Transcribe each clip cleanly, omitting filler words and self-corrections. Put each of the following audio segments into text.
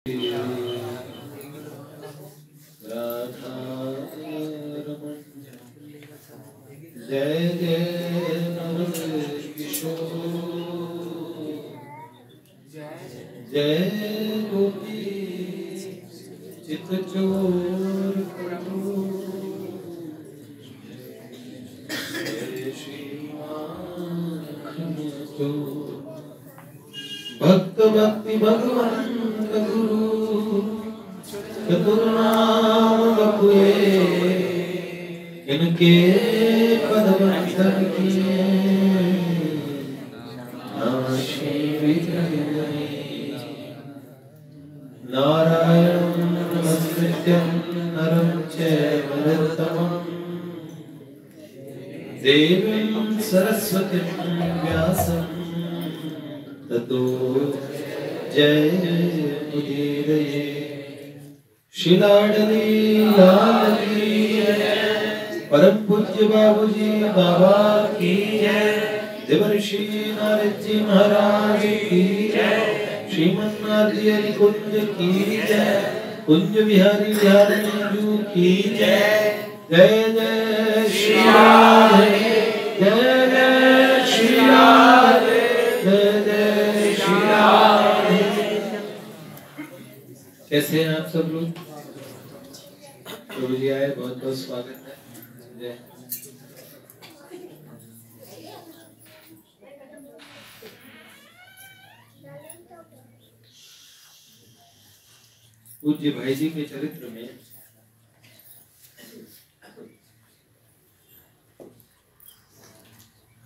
राधा रमण जय जय नंद किशोर जय गोपी चितचोर प्रभु जय श्री भक्त भक्ति भगवंत गुरु चतुर्नाम बपुए इनके पद बंधन किए नारायण नमस्कृत्यं नरं चैव नरोत्तमं देवीं सरस्वतीं व्यासं ततो जयमुदीरये शिलाडली लाल की जय परम पूज्य बाबूजी बाबा की जय देवर्षि नारद जी महाराज की जय श्रीमन नारदी हरि कुंज की जय कुंज बिहारी बिहार मंजू की जय जय जय श्री राधे जय जय श्री राधे जय जय श्री राधे। कैसे हैं आप सब लोग? प्रभु जी आए, बहुत बहुत स्वागत है। जय पूज्य भाई जी के चरित्र में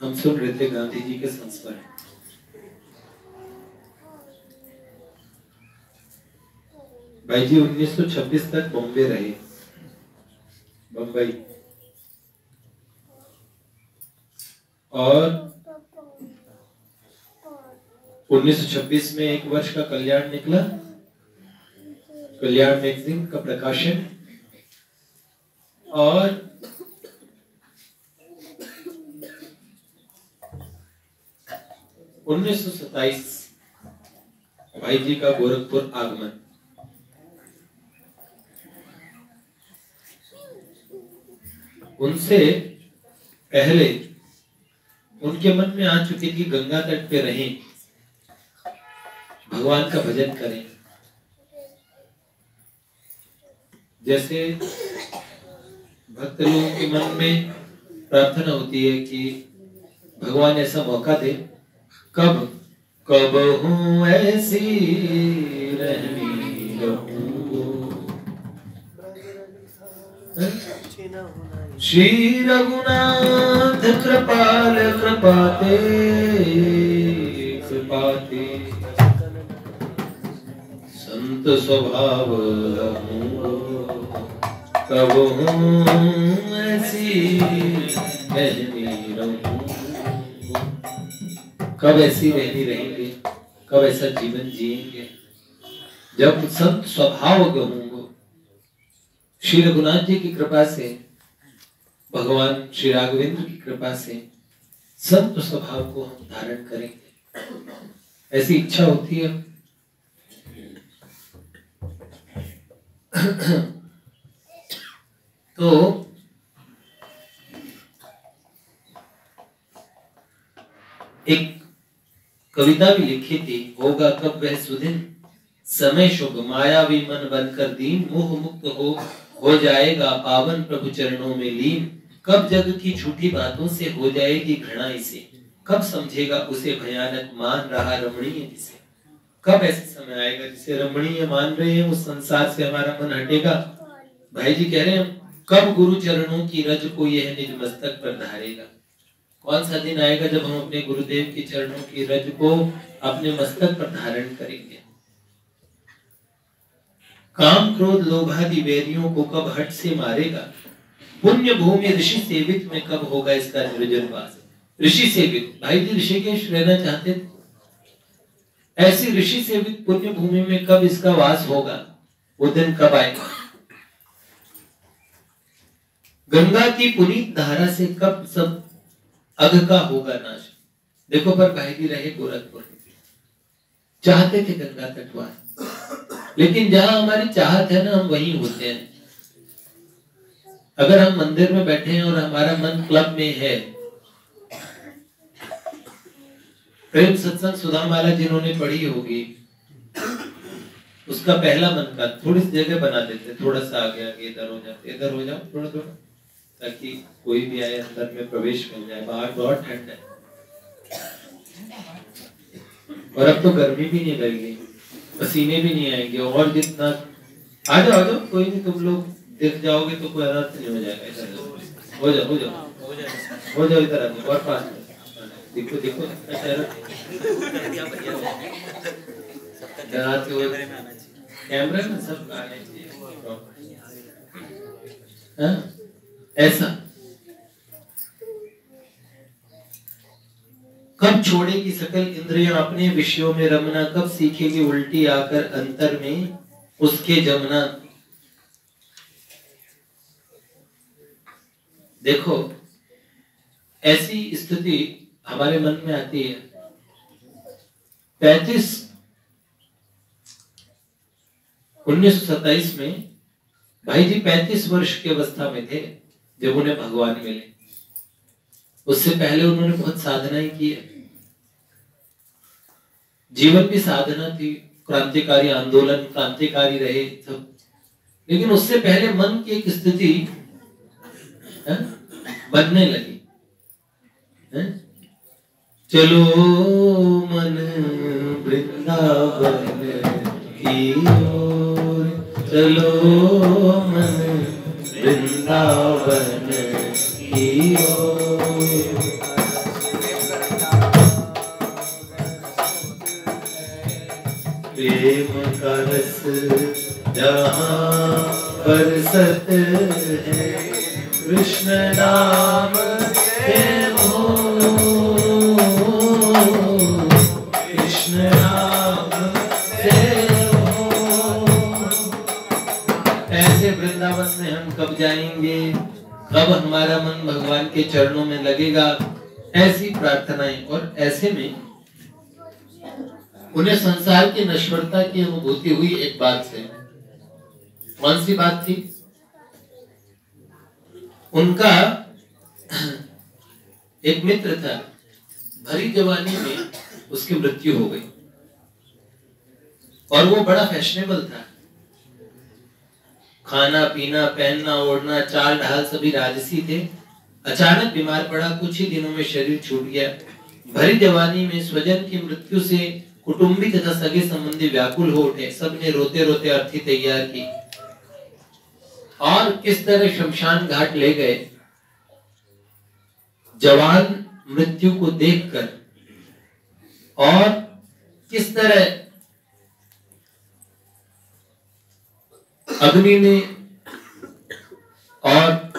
हम सुन रहे थे गांधी जी के संस्मरण। भाई जी 1926 तक बॉम्बे रहे, बम्बई, और 1926 में एक वर्ष का कल्याण निकला, कल्याण मैगजीन का प्रकाशन, और 1927 भाई जी का गोरखपुर आगमन। उनसे पहले उनके मन में आ चुकी थी गंगा तट पे रहें, भगवान का भजन करें। जैसे भक्त लोगों के मन में प्रार्थना होती है कि भगवान ऐसा मौका दे, कब कब हूँ ऐसी रहनी रहूं। श्री रघुनाथ कृपाल कृपाते कृपाते संत स्वभाव कब हूँ ऐसी रहनी रहूं। कब ऐसी रहनी रहेंगे, कब ऐसा जीवन जिएंगे जब संत स्वभाव होंगे। श्री रघुनाथ जी की कृपा से, भगवान श्री राघवेंद्र की कृपा से संत स्वभाव को हम धारण करेंगे, ऐसी इच्छा होती है। तो एक कविता भी लिखी थी, होगा कब वह सुदिन समय शुभ मायावी मन बनकर दीन, मोह मुक्त हो जाएगा पावन प्रभु चरणों में लीन। कब जग की झूठी बातों से हो जाएगी घृणा इसे, कब समझेगा उसे भयानक मान रहा रमणीय जिसे। कब ऐसा समय आएगा जिसे रमणीय मान रहे हैं उस संसार से हमारा मन हटेगा। भाई जी कह रहे हैं कब गुरु चरणों की रज को यह निज मस्तक पर धारेगा। कौन सा दिन आएगा जब हम अपने गुरुदेव के चरणों की रज को अपने मस्तक पर धारण करेंगे। काम क्रोध लोभादि वैरियों को कब हट से मारेगा, पुण्य भूमि ऋषि सेवित में कब होगा इसका निर्जन वास। ऋषि सेवित, भाई जी ऋषिकेश रहना चाहते थे, ऐसी ऋषि सेवित पुण्य भूमि में कब इसका वास होगा, वो दिन कब आएगा। गंगा की पुनीत धारा से कब सब अघ का होगा नाश। देखो पर भाई जी रहे गोरखपुर, चाहते थे गंगा तटवास, लेकिन जहां हमारी चाहत है ना, हम वहीं होते हैं। अगर हम मंदिर में बैठे हैं और हमारा मन क्लब में है, प्रेम सत्संग सुधा माला जिन्होंने पढ़ी होगी, उसका पहला मन का थोड़ी सी जगह बना देते, थोड़ा सा आगे आगे, इधर हो जाते, इधर हो जाओ थोड़ा थोड़ा, ताकि कोई भी आए अंदर में प्रवेश मिल जाए। बाहर बहुत ठंड है और अब तो गर्मी भी नहीं लगेगी, पसीने भी नहीं आएंगे। और जितना आ जाओ, कोई नहीं, तुम लोग दिख जाओगे तो कोई अनर्थ नहीं हो जाएगा। इधर हो जाओ हो जाओ हो जाओ, इधर आ जाओ और पास में देखो देखो कैमरा में सब आने चाहिए। ऐसा कब छोड़ेगी सकल इंद्रियां अपने विषयों में रमना, कब सीखेगी उल्टी आकर अंतर में उसके जमना। देखो ऐसी स्थिति हमारे मन में आती है। 1927 में भाई जी 35 वर्ष की अवस्था में थे जब उन्हें भगवान मिले। उससे पहले उन्होंने बहुत साधनाएं की है, जीवन भी साधना थी, क्रांतिकारी आंदोलन, क्रांतिकारी रहे सब। लेकिन उससे पहले मन की एक स्थिति बनने लगी। चलो मन वृंदावन की ओर, चलो मन वृंदावन की ओर। प्रेम का रस जहाँ बरसत है, कृष्ण नाम के कृष्ण नाम से ऐसे वृंदावन में हम कब जाएंगे, कब हमारा मन भगवान के चरणों में लगेगा, ऐसी प्रार्थनाएं। और ऐसे में उन्हें संसार की नश्वरता की अनुभूति हुई एक बात से। कौन सी बात थी? उनका एक मित्र था, भरी जवानी में उसकी मृत्यु हो गई और वो बड़ा फैशनेबल था। खाना पीना पहनना ओढ़ना चाल ढाल सभी राजसी थे। अचानक बीमार पड़ा, कुछ ही दिनों में शरीर छूट गया। भरी जवानी में स्वजन की मृत्यु से कुटुंबी तथा सगे संबंधी व्याकुल हो उठे। सबने रोते रोते अर्थी तैयार की और किस तरह शमशान घाट ले गए। जवान मृत्यु को देखकर और किस तरह अग्नि ने और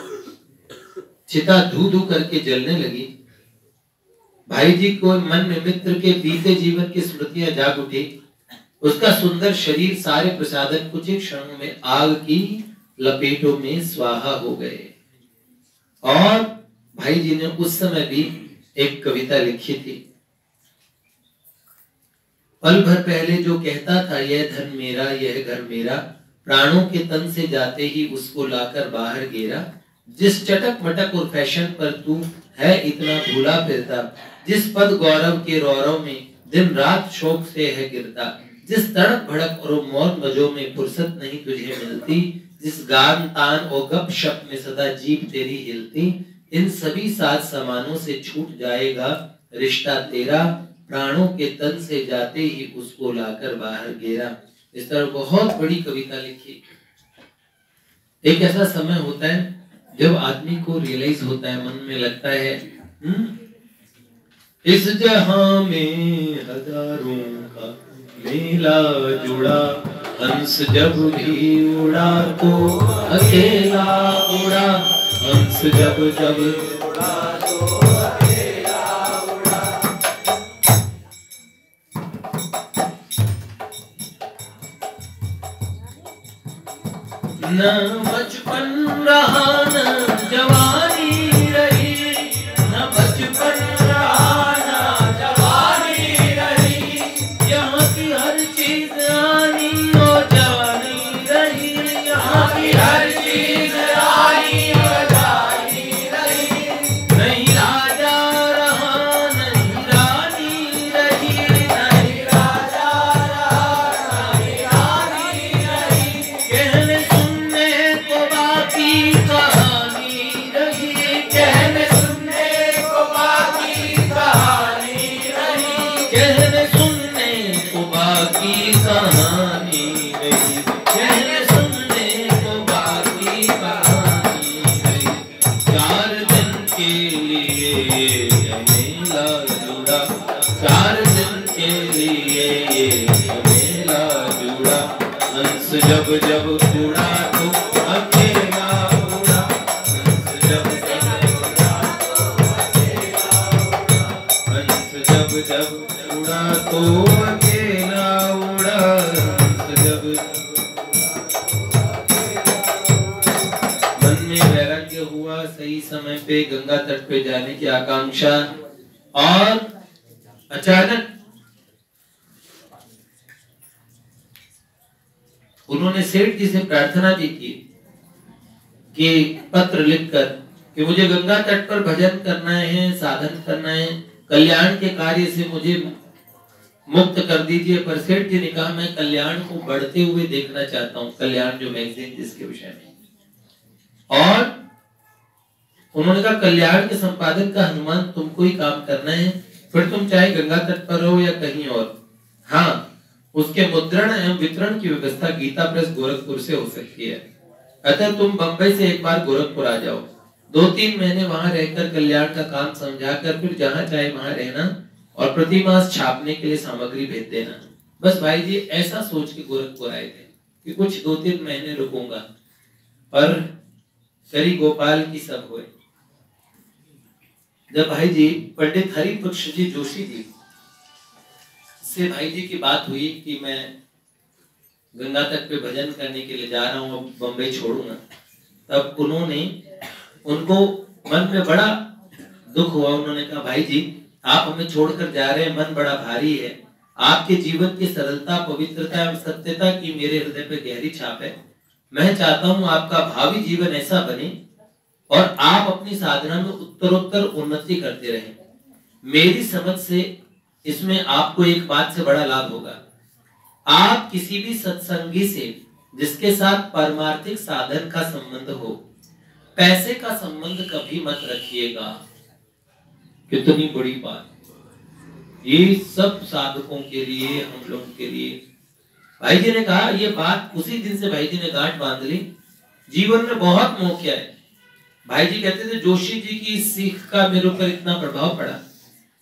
चिता धू धू करके जलने लगी। भाई जी को मन में मित्र के बीते जीवन की स्मृतियां जाग उठी। उसका सुंदर शरीर सारे प्रसादन कुछ ही क्षणों में आग की लपेटों में स्वाहा हो गए। और भाई जी ने उस समय भी एक कविता लिखी थी। पल भर पहले जो कहता था यह धन मेरा यह घर मेरा, प्राणों के तन से जाते ही उसको लाकर बाहर गिरा। जिस चटक मटक और फैशन पर तू है इतना भूला फिरता, जिस पद गौरव के रौरव में दिन रात शोक से है गिरता, जिस तड़क भड़क और मौज मजों में फुर्सत नहीं तुझे मिलती, जिस गान तान और गपशप में सदा जीभ तेरी हिलती, इन सभी सात समानों से छूट जाएगा रिश्ता तेरा, प्राणों के तन से जाते ही उसको लाकर बाहर गिरा। इस तरह बहुत बड़ी कविता लिखी। एक ऐसा समय होता है जब आदमी को रियलाइज होता है, मन में लगता है इस जहां में हजारों का मेला जुड़ा, हंस जब भी उड़ा तो अकेला उड़ा, हंस जब जब उड़ा तो अकेला उड़ा। न बचपन रहा न जवानी रही, न बचपन रहा न जवानी रही, यहाँ की हर चीज आनी हो जा गई, कहने सुनने को बाकी कहानी गई। 4 दिन के लिए ये मेला जुड़ा, 4 दिन के लिए ये मेला जुड़ा। हंस जब जब उड़ा तो अकेला उड़ा, हंस जब जब उड़ा तो अकेला उड़ा, हंस जब जब उड़ा तो अकेला उड़ा, हंस जब। मन में वैराग्य हुआ, सही समय पे गंगा तट पे जाने की आकांक्षा, और अचानक उन्होंने सेठ जी से प्रार्थना भी की कि पत्र लिखकर कि मुझे गंगा तट पर भजन करना है, साधन करना है, कल्याण के कार्य से मुझे मुक्त कर दीजिए। पर सेठ जी ने कहा मैं कल्याण को बढ़ते हुए देखना चाहता हूँ, कल्याण जो मैगजीन जिसके विषय में। और उन्होंने कहा कल्याण के संपादक का हनुमान तुमको ही काम करना है, फिर तुम चाहे गंगा तट पर रहो या कहीं और। हाँ, उसके मुद्रण एवं वितरण की व्यवस्था गीता प्रेस गोरखपुर से हो सकती है। अतः तुम बंबई से एक बार गोरखपुर आ जाओ, 2-3 महीने वहां रहकर कल्याण का काम समझाकर फिर जहां चाहे वहां रहना, और प्रति मास छापने के लिए सामग्री भेज देना। बस भाई जी ऐसा सोच के गोरखपुर आए थे कि कुछ 2-3 महीने रुकूंगा, पर करी गोपाल की सब हुए। जब भाई जी पंडित हरिपुक्ष जी जोशी जी से भाई जी की बात हुई कि मैं गंगा तट पे भजन करने के लिए जा रहा हूँ, अब बम्बई छोड़ूंगा, तब उन्होंने उनको मन में बड़ा दुख हुआ। उन्होंने कहा भाई जी आप हमें छोड़कर जा रहे हैं, मन बड़ा भारी है, आपके जीवन की सरलता, पवित्रता एवं सत्यता की मेरे हृदय पे गहरी छाप है। मैं चाहता हूँ आपका भावी जीवन ऐसा बने और आप अपनी साधना में उत्तरोत्तर उन्नति करते रहें। मेरी समझ से इसमें आपको एक बात से बड़ा लाभ होगा, आप किसी भी सत्संगी से जिसके साथ परमार्थिक साधन का संबंध हो, पैसे का संबंध कभी मत रखिएगा। कितनी बड़ी बात, ये सब साधकों के लिए, हम लोगों के लिए। भाई जी ने कहा, ये बात उसी दिन से भाई जी ने गांठ बांध ली, जीवन में बहुत मोह किया है। भाई जी कहते थे जोशी जी की सीख का मेरे ऊपर इतना प्रभाव पड़ा,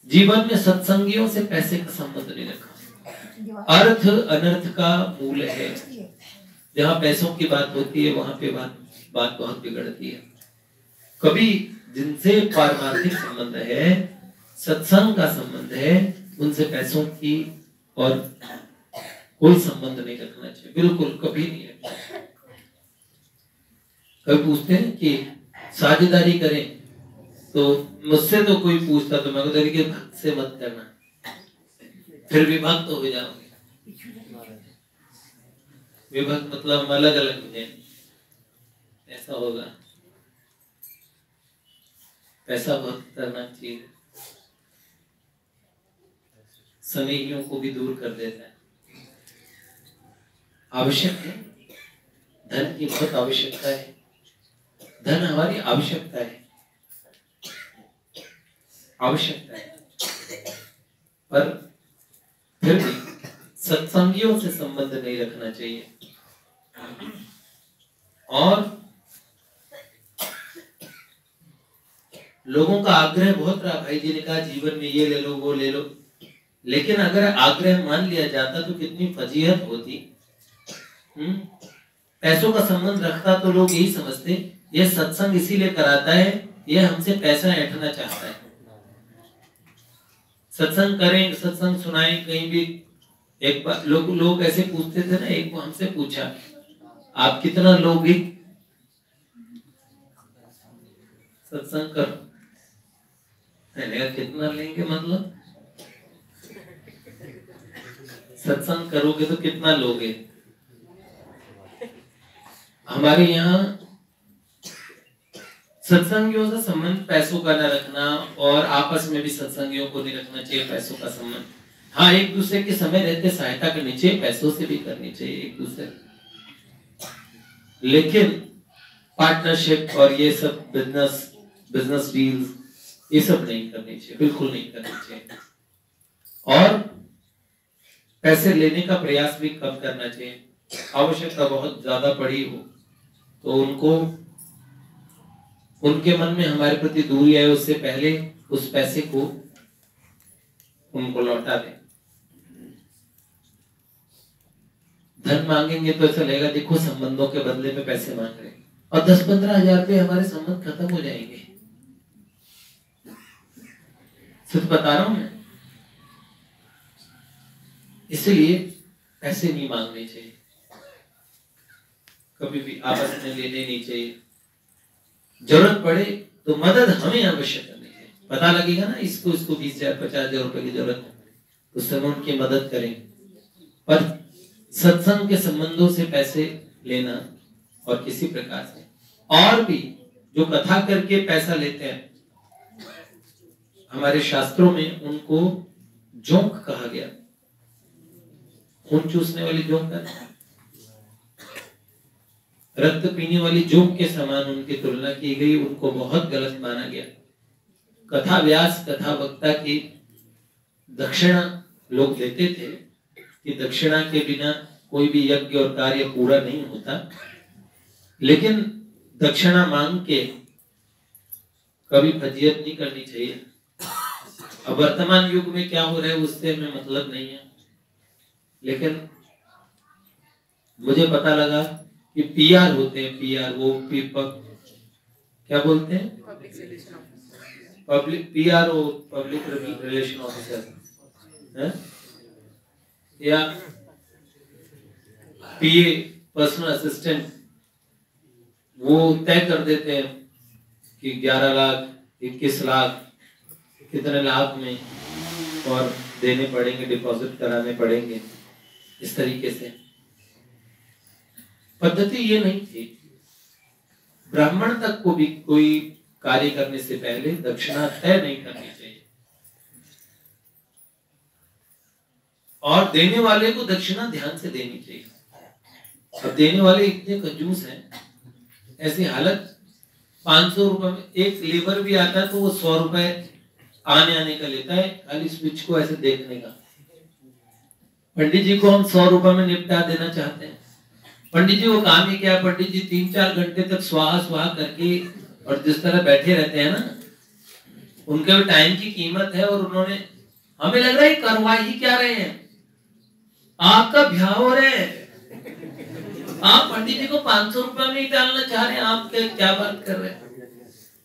जीवन में सत्संगियों से पैसे का संबंध नहीं रखा। अर्थ अनर्थ का मूल है, जहां पैसों की बात होती है वहां पे बात बहुत बिगड़ती है। कभी जिनसे पारमार्थिक संबंध है, सत्संग का संबंध है, उनसे पैसों की और कोई संबंध नहीं रखना चाहिए, बिल्कुल कभी नहीं रखना। कभी पूछते हैं कि साझेदारी करें, तो मुझसे तो कोई पूछता तो मैं कहता कि भक्त से मत करना, फिर विभक्त हो जाओगे। विभक्त मतलब हम अलग अलग हो जाएंगे, ऐसा होगा। पैसा बहुत करना चाहिए, स्नेहियों को भी दूर कर देता है। आवश्यक है, धन की बहुत आवश्यकता है, धन हमारी आवश्यकता है, आवश्यकता है, पर फिर भी सत्संगियों से संबंध नहीं रखना चाहिए। और लोगों का आग्रह बहुत रहा, भाई जी ने कहा जीवन में ये ले लो वो ले लो, लेकिन अगर आग्रह मान लिया जाता तो कितनी फजीहत होती। पैसों का संबंध रखता तो लोग यही समझते ये सत्संग इसीलिए कराता है, ये हमसे पैसा ऐंठना चाहता है। सत्संग करें, सत्संग सुनाएं, कहीं भी एक बार लोग ऐसे पूछते थे ना, एक को हमसे पूछा आप कितना लोगे सत्संग करो, मैंने कितना लेंगे, मतलब सत्संग करोगे तो कितना लोगे। हमारे यहाँ सत्संगियों से संबंध पैसों का न रखना, और आपस में भी सत्संगियों को नहीं रखना चाहिए पैसों का संबंध। हाँ, एक दूसरे के समय रहते सहायता करनी चाहिए, पैसों से भी करनी चाहिए एक दूसरे, लेकिन पार्टनरशिप और ये सब बिजनेस डील्स ये सब नहीं करनी चाहिए, बिल्कुल नहीं करनी चाहिए। और पैसे लेने का प्रयास भी कम करना चाहिए। आवश्यकता बहुत ज्यादा पड़ी हो तो उनको, उनके मन में हमारे प्रति दूरी है, उससे पहले उस पैसे को उनको लौटा दें। धन मांगेंगे तो ऐसा लगेगा देखो संबंधों के बदले में पैसे मांग रहे हैं, और 10-15 हजार रुपये हमारे संबंध खत्म हो जाएंगे। सिर्फ बता रहा हूं मैं। इसलिए पैसे नहीं मांगने चाहिए, कभी भी आपस में लेने नहीं चाहिए। जरूरत पड़े तो मदद हमें अवश्य करनी चाहिए। पता लगेगा ना इसको 20,000 50,000 रुपए की जरूरत है, उस समय उनकी मदद करें। पर सत्संग के संबंधों से पैसे लेना और किसी प्रकार से, और भी जो कथा करके पैसा लेते हैं, हमारे शास्त्रों में उनको जोंक कहा गया। खून चूसने वाली जोंक है, रक्त पीने वाली जोंक के समान उनकी तुलना की गई, उनको बहुत गलत माना गया। कथा व्यास, कथा वक्ता की दक्षिणा लोग देते थे कि दक्षिणा के बिना कोई भी यज्ञ और कार्य पूरा नहीं होता, लेकिन दक्षिणा मांग के कभी फजीयत नहीं करनी चाहिए। अब वर्तमान युग में क्या हो रहा है उससे हमें मतलब नहीं है, लेकिन मुझे पता लगा कि पीआर होते हैं, पीआर वो क्या बोलते हैं, public PRO, public relation officer, या पीए, पर्सनल असिस्टेंट, वो तय कर देते हैं कि 11 लाख 21 लाख कितने लाख में और देने पड़ेंगे, डिपॉजिट कराने पड़ेंगे। इस तरीके से पद्धति ये नहीं थी। ब्राह्मण तक को भी कोई कार्य करने से पहले दक्षिणा तय नहीं करनी चाहिए, और देने वाले को दक्षिणा ध्यान से देनी चाहिए। अब देने वाले इतने कंजूस हैं, ऐसी हालत 500 रुपए में एक लेबर भी आता है तो वो 100 रुपए आने का लेता है, खाली स्विच को ऐसे देखने का। पंडित जी को हम 100 रुपए में निपटा देना चाहते हैं। पंडित जी वो काम ही क्या है, पंडित जी 3-4 घंटे तक स्वाहा स्वाहा करके और जिस तरह बैठे रहते हैं ना, उनके भी टाइम की कीमत है, और उन्होंने, हमें लग रहा है करवा ही क्या रहे हैं, आपका ब्याह हो रहे हैं, आप पंडित जी को 500 रुपए में ही डालना चाह रहे हैं, आप क्या बात कर रहे हैं।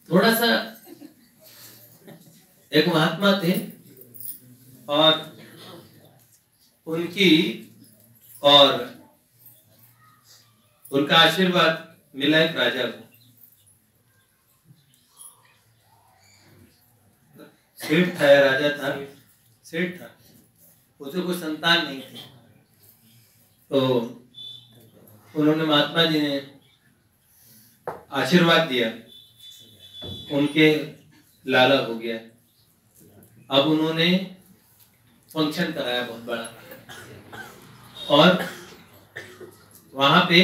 थोड़ा सा, एक महात्मा थे और उनका आशीर्वाद मिला एक राजा को। सेठ था या राजा था, सेठ था, उसे कोई संतान नहीं थी, तो उन्होंने, महात्मा जी ने आशीर्वाद दिया, उनके लाला हो गया। अब उन्होंने फंक्शन कराया बहुत बड़ा, और वहां पे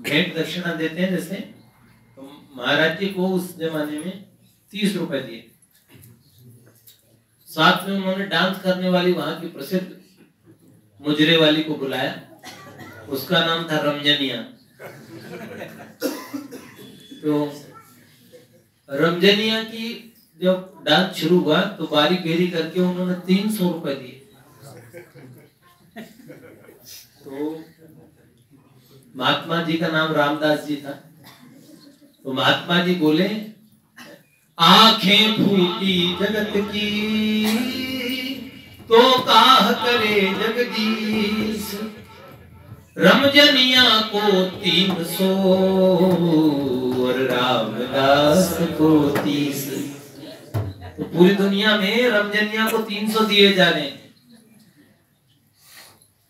भेंट दक्षिणा देते हैं, जैसे तो महाराज जी को उस जमाने में 30 रुपए दिए। साथ में उन्होंने डांस करने वाली वहां की प्रसिद्ध मुजरे वाली को बुलाया, उसका नाम था रमजनिया। तो रमजनिया की जब डांस शुरू हुआ तो बारी बेरी करके उन्होंने 300 रुपए दिए। तो महात्मा जी का नाम रामदास जी था, तो महात्मा जी बोले, आंखें फूटी जगत की तो काह करे जगदीश, रमजनिया को 300 और रामदास को 30। तो पूरी दुनिया में रमजनिया को 300 दिए जा रहे हैं।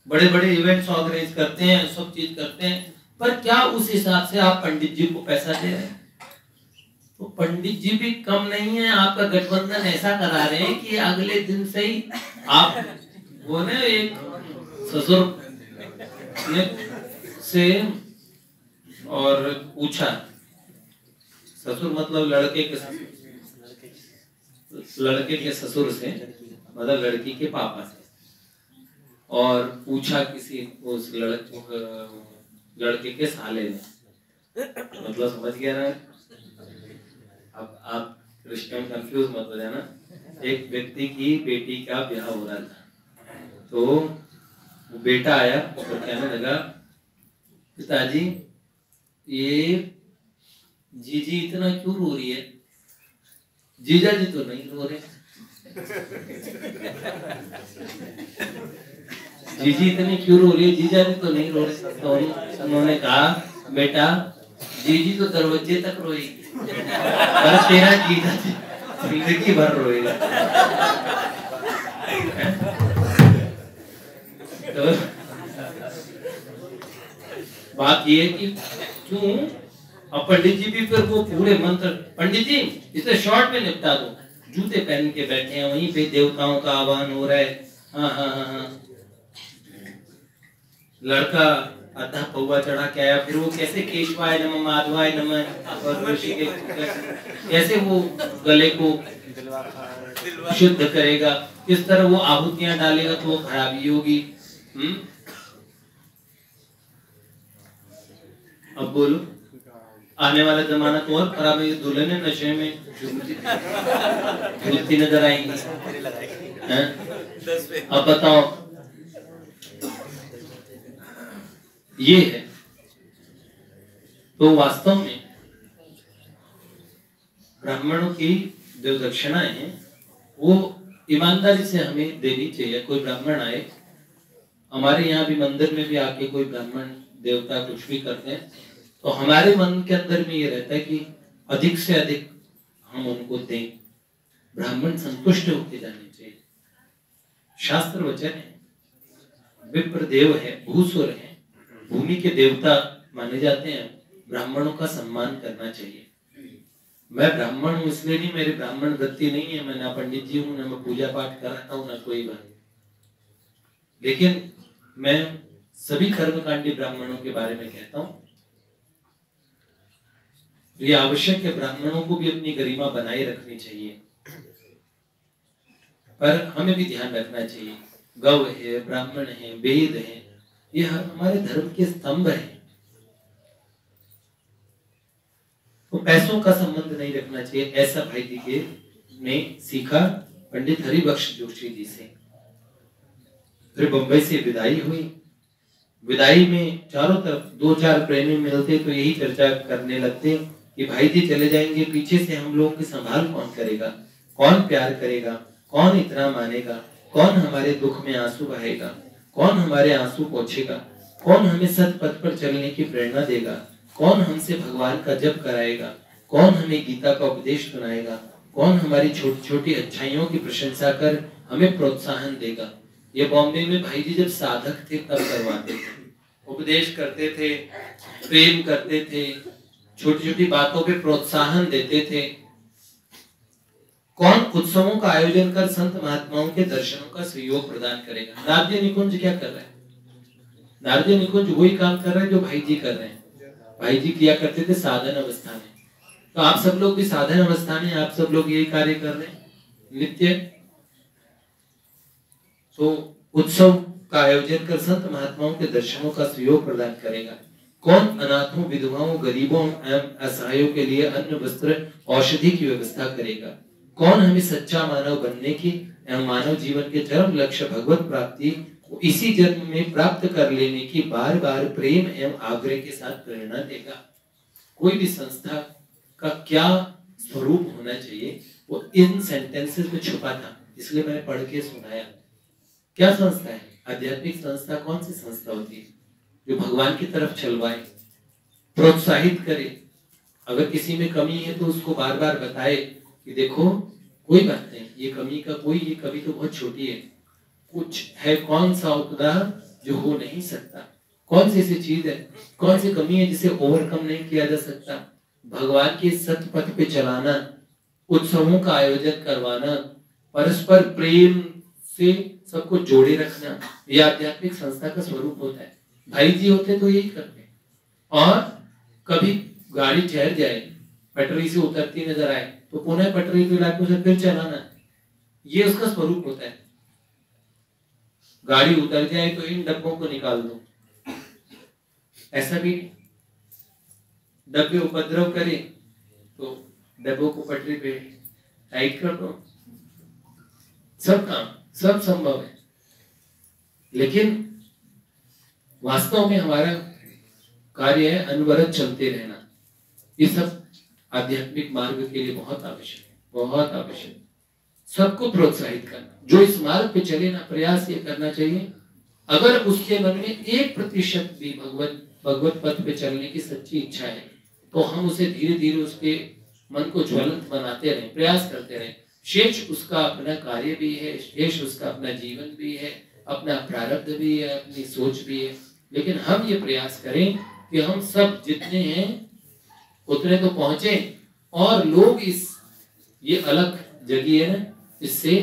बड़े बड़े इवेंट्स ऑर्गेनाइज करते हैं, सब चीज करते हैं, पर क्या उस हिसाब से आप पंडित जी को पैसा दे रहे हैं? तो पंडित जी भी कम नहीं है, आपका गठबंधन ऐसा करा रहे हैं कि अगले दिन से ही आप वो ना, एक ससुर से और पूछा, ससुर मतलब लड़के के ससुर से, मतलब लड़की के पापा से, और पूछा किसी उस लड़के के साले ने, मतलब समझ गया ना। अब आप क्रिश्चियन कंफ्यूज मत हो जाना। एक व्यक्ति की बेटी का ब्याह हो रहा था, तो वो बेटा आया और कहने लगा, पिताजी ये जीजी इतना क्यों रो रही है? जीजा जी तो नहीं रो रहे। जीजी इतनी क्यों रो रही है? जीजा जी तो नहीं रो रहे। तो उन्होंने कहा, बेटा जीजी तो दरवाजे तक रोएगी, पर तेरा जीजा जिंदगी भर रोएगा। तो बात ये है कि क्यों, अब पंडित जी भी फिर वो पूरे मंत्र, पंडित जी इसे शॉर्ट में निपटा दो, जूते पहन के बैठे हैं, वहीं पे देवताओं का आह्वान हो रहा है। हाँ हाँ हाँ हाँ, लड़का आधा पौवा चढ़ा के आया, फिर वो कैसे केशवाय नमः माधवाय नमः और ऋषि के कैसे वो गले को शुद्ध करेगा, किस तरह वो आहुतियां डालेगा तो वो खराबी होगी। अब बोलो, आने वाला जमाना तो और खराब है। दुल्हन नशे में झूलती नजर आएंगी। अब बताओ, ये है। तो वास्तव में ब्राह्मणों की जो दक्षिणाएं हैं वो ईमानदारी से हमें देनी चाहिए। कोई ब्राह्मण आए, हमारे यहाँ भी मंदिर में भी आके कोई ब्राह्मण देवता कुछ भी करते हैं, तो हमारे मन के अंदर में ये रहता है कि अधिक से अधिक हम उनको दें, ब्राह्मण संतुष्ट होकर जाने चाहिए। शास्त्र वचन है, विप्र देव है, भूसुर है, भूमि के देवता माने जाते हैं, ब्राह्मणों का सम्मान करना चाहिए। मैं ब्राह्मण हूं इसलिए नहीं, मेरी ब्राह्मण वृत्ति नहीं है, मैं ना पंडित जी हूं, ना मैं पूजा पाठ कराता हूं, ना कोई बात, लेकिन मैं सभी कर्मकांडी ब्राह्मणों के बारे में कहता हूं। ये आवश्यक है, ब्राह्मणों को भी अपनी गरिमा बनाए रखनी चाहिए, पर हमें भी ध्यान रखना चाहिए, गौ है, ब्राह्मण है, वेद है, ये हमारे धर्म के स्तंभ है। तो पैसों का संबंध नहीं रखना चाहिए, ऐसा भाई जी के ने सीखा पंडित हरिबख्श जोशी जी से। फिर बंबई से विदाई हुई। विदाई में चारों तरफ दो चार प्रेमी मिलते तो यही चर्चा करने लगते कि भाई जी चले जाएंगे, पीछे से हम लोगों की संभाल कौन करेगा, कौन प्यार करेगा, कौन इतना मानेगा, कौन हमारे दुख में आंसू बहाएगा, कौन हमारे आंसू पोंछेगा, कौन हमें सत पथ पर चलने की प्रेरणा देगा, कौन हमसे भगवान का जप कराएगा, कौन हमें गीता का उपदेश सुनाएगा, कौन हमारी छोटी छोटी अच्छाइयों की प्रशंसा कर हमें प्रोत्साहन देगा। ये बॉम्बे में भाई जी जब साधक थे तब करवाते थे, उपदेश करते थे, प्रेम करते थे, छोटी छोटी बातों पे प्रोत्साहन देते थे। कौन उत्सवों का आयोजन कर संत महात्माओं के दर्शनों का सहयोग प्रदान करेगा। नारदी निकुंज क्या कर रहे हैं? नारदी निकुंज वही काम कर रहे हैं जो भाई जी कर रहे हैं। भाई जी किया करते थे साधन अवस्था में, तो आप सब लोग भी साधन अवस्था में, आप सब लोग यही कार्य कर रहे हैं नित्य। तो उत्सव का आयोजन कर संत महात्माओं के दर्शनों का सहयोग प्रदान करेगा। कौन अनाथों, विधवाओं, गरीबों एवं असहायों के लिए अन्न, वस्त्र, औषधि की व्यवस्था करेगा। कौन हमें सच्चा मानव बनने की एवं मानव जीवन के चरम लक्ष्य भगवत प्राप्ति को इसी जन्म में प्राप्त कर लेने की बार बार प्रेम एवं आग्रह के साथ प्रेरणा देगा। कोई भी संस्था का क्या स्वरूप होना चाहिए वो इन सेंटेंसेस में छुपा था, इसलिए मैंने पढ़ के सुनाया। क्या संस्था है? आध्यात्मिक संस्था कौन सी संस्था होती है? जो भगवान की तरफ चलवाए, प्रोत्साहित करे, अगर किसी में कमी है तो उसको बार बार बताए कि देखो कोई बात नहीं, ये कमी का कोई, ये कमी तो बहुत छोटी है, कुछ है, कौन सा उपद्रव जो हो नहीं सकता, कौन सी ऐसी चीज है, कौन सी कमी है जिसे ओवरकम नहीं किया जा सकता। भगवान के सत पथ पे चलाना, उत्सवों का आयोजन करवाना, परस्पर प्रेम से सबको जोड़े रखना, यह आध्यात्मिक संस्था का स्वरूप होता है। भाई जी होते तो यही करते। और कभी गाड़ी ठहर जाए, पटरी से उतरती नजर आए तो पुनः पटरी के इलाकों से फिर चलाना, ये उसका स्वरूप होता है। गाड़ी उतर जाए तो इन डब्बों को निकाल दो, ऐसा भी नहीं। डब्बे उपद्रव करे तो डब्बों को पटरी पे टाइट कर दो, सब काम सब संभव है। लेकिन वास्तव में हमारा कार्य है अनवरत चलते रहना। ये सब आध्यात्मिक मार्ग के लिए बहुत आवश्यक है, बहुत आवश्यक। सबको प्रोत्साहित करना, जो इस मार्ग पे चले ना, प्रयास ये करना चाहिए, अगर उसके मन में 1% भी भगवत पथ पे चलने की सच्ची इच्छा है तो हम उसे धीरे धीरे उसके मन को ज्वलंत बनाते रहें, प्रयास करते रहें। शेष उसका अपना कार्य भी है, शेष उसका अपना जीवन भी है, अपना प्रारब्ध भी है, अपनी सोच भी है। लेकिन हम ये प्रयास करें कि हम सब जितने हैं उतने तो पहुंचे, और लोग इस ये अलग जगह है ना, इससे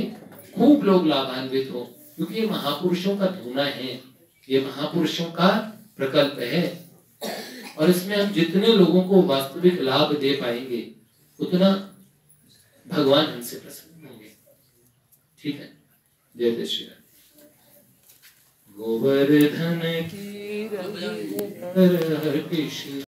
खूब लोग लाभान्वित हो, क्योंकि ये महापुरुषों का धुना है, ये महापुरुषों का प्रकल्प है। और इसमें हम जितने लोगों को वास्तविक लाभ दे पाएंगे उतना भगवान हमसे प्रसन्न होंगे। ठीक है, जय जय श्री राम। गोवर्धन की हर हर कृष्ण।